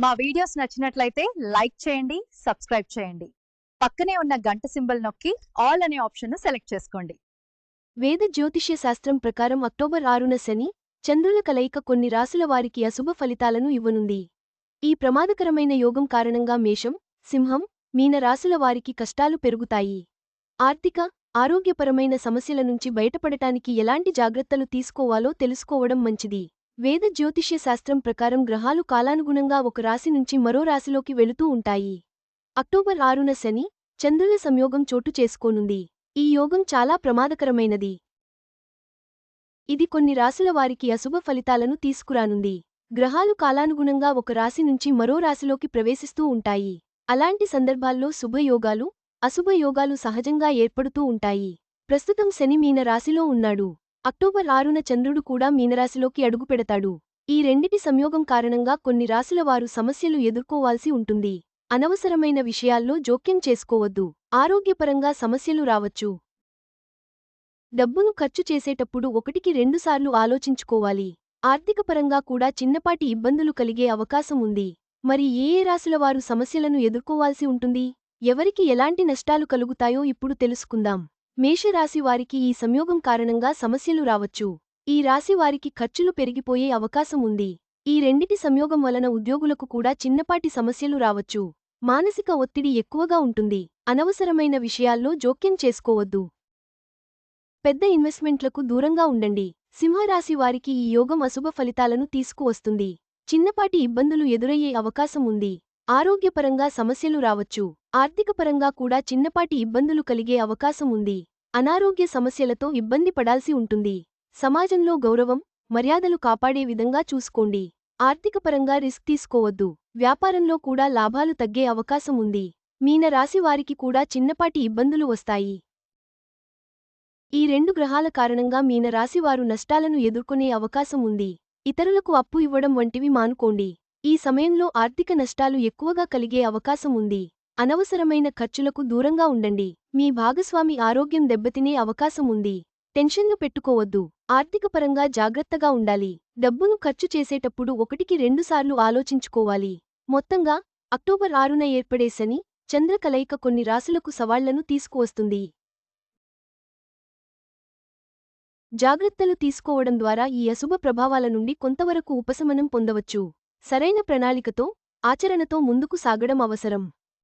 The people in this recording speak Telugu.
మా వీడియోస్ నచ్చినట్లయితే లైక్ చేయండి, సబ్స్క్రైబ్ చేయండి. పక్కనే ఉన్న గంట సింబల్ నొక్కి ఆల్ అనే ఆప్షన్ను సెలెక్ట్ చేసుకోండి. వేద జ్యోతిష్య శాస్త్రం ప్రకారం అక్టోబర్ 6న శని, చంద్రుల కలయిక కొన్ని రాశుల వారికి అశుభ ఫలితాలను ఇవ్వనుంది. ఈ ప్రమాదకరమైన యోగం కారణంగా మేషం, సింహం, మీన రాశుల వారికి కష్టాలు పెరుగుతాయి. ఆర్థిక, ఆరోగ్యపరమైన సమస్యల నుంచి బయటపడటానికి ఎలాంటి జాగ్రత్తలు తీసుకోవాలో తెలుసుకోవడం మంచిది. వేద జ్యోతిష్య శాస్త్రం ప్రకారం గ్రహాలు కాలానుగుణంగా ఒక రాశి నుంచి మరో రాశిలోకి వెళుతూ ఉంటాయి. అక్టోబర్ 6న శని, చంద్రుల సంయోగం చోటు చేసుకోనుంది. ఈ యోగం చాలా ప్రమాదకరమైనది. ఇది కొన్ని రాశుల వారికి అశుభ ఫలితాలను తీసుకురానుంది. గ్రహాలు కాలానుగుణంగా ఒక రాశి నుంచి మరో రాశిలోకి ప్రవేశిస్తూ ఉంటాయి. అలాంటి సందర్భాల్లో శుభయోగాలు, అశుభయోగాలు సహజంగా ఏర్పడుతూ ఉంటాయి. ప్రస్తుతం శని మీన రాశిలో ఉన్నాడు. అక్టోబర్ 6న చంద్రుడు కూడా మీనరాశిలోకి అడుగుపెడతాడు. ఈ రెండిటి సంయోగం కారణంగా కొన్ని రాశుల వారు సమస్యలు ఎదుర్కోవాల్సి ఉంటుంది. అనవసరమైన విషయాల్లో జోక్యం చేసుకోవద్దు. ఆరోగ్యపరంగా సమస్యలు రావచ్చు. డబ్బును ఖర్చు చేసేటప్పుడు ఒకటికి రెండుసార్లు ఆలోచించుకోవాలి. ఆర్థికపరంగా కూడా చిన్నపాటి ఇబ్బందులు కలిగే అవకాశం ఉంది. మరి ఏ రాశుల వారు సమస్యలను ఎదుర్కోవాల్సి ఉంటుంది? ఎవరికి ఎలాంటి నష్టాలు కలుగుతాయో ఇప్పుడు తెలుసుకుందాం. మేషరాశి వారికి ఈ సంయోగం కారణంగా సమస్యలు రావచ్చు. ఈ రాశి వారికి ఖర్చులు పెరిగిపోయే అవకాశం ఉంది. ఈ రెండిటి సంయోగం వలన ఉద్యోగులకు కూడా చిన్నపాటి సమస్యలు రావచ్చు. మానసిక ఒత్తిడి ఎక్కువగా ఉంటుంది. అనవసరమైన విషయాల్లో జోక్యం చేసుకోవద్దు. పెద్ద ఇన్వెస్ట్మెంట్లకు దూరంగా ఉండండి. సింహరాశి వారికి ఈ యోగం అశుభ ఫలితాలను తీసుకువస్తుంది. చిన్నపాటి ఇబ్బందులు ఎదురయ్యే అవకాశం ఉంది. ఆరోగ్యపరంగా సమస్యలు రావచ్చు. ఆర్థికపరంగా కూడా చిన్నపాటి ఇబ్బందులు కలిగే అవకాశం ఉంది. అనారోగ్య సమస్యలతో ఇబ్బంది పడాల్సి ఉంటుంది. సమాజంలో గౌరవం, మర్యాదలు కాపాడే విధంగా చూసుకోండి. ఆర్థికపరంగా రిస్క్ తీసుకోవద్దు. వ్యాపారంలో కూడా లాభాలు తగ్గే అవకాశం ఉంది. మీన రాశి వారికి కూడా చిన్నపాటి ఇబ్బందులు వస్తాయి. ఈ రెండు గ్రహాల కారణంగా మీన రాశివారు నష్టాలను ఎదుర్కొనే అవకాశం ఉంది. ఇతరులకు అప్పు ఇవ్వడం వంటివి మానుకోండి. ఈ సమయంలో ఆర్థిక నష్టాలు ఎక్కువగా కలిగే అవకాశం ఉంది. అనవసరమైన ఖర్చులకు దూరంగా ఉండండి. మీ భాగస్వామి ఆరోగ్యం దెబ్బతినే అవకాశం ఉంది. టెన్షన్లు పెట్టుకోవద్దు. ఆర్థికపరంగా జాగ్రత్తగా ఉండాలి. డబ్బును ఖర్చు చేసేటప్పుడు ఒకటికి రెండుసార్లు ఆలోచించుకోవాలి. మొత్తంగా అక్టోబర్ 6న ఏర్పడే శని, చంద్ర కలయిక కొన్ని రాశులకు సవాళ్లను తీసుకువస్తుంది. జాగ్రత్తలు తీసుకోవడం ద్వారా ఈ అశుభ ప్రభావాల నుండి కొంతవరకు ఉపశమనం పొందవచ్చు. సరైన ప్రణాళికతో, ఆచరణతో ముందుకు సాగడం అవసరం.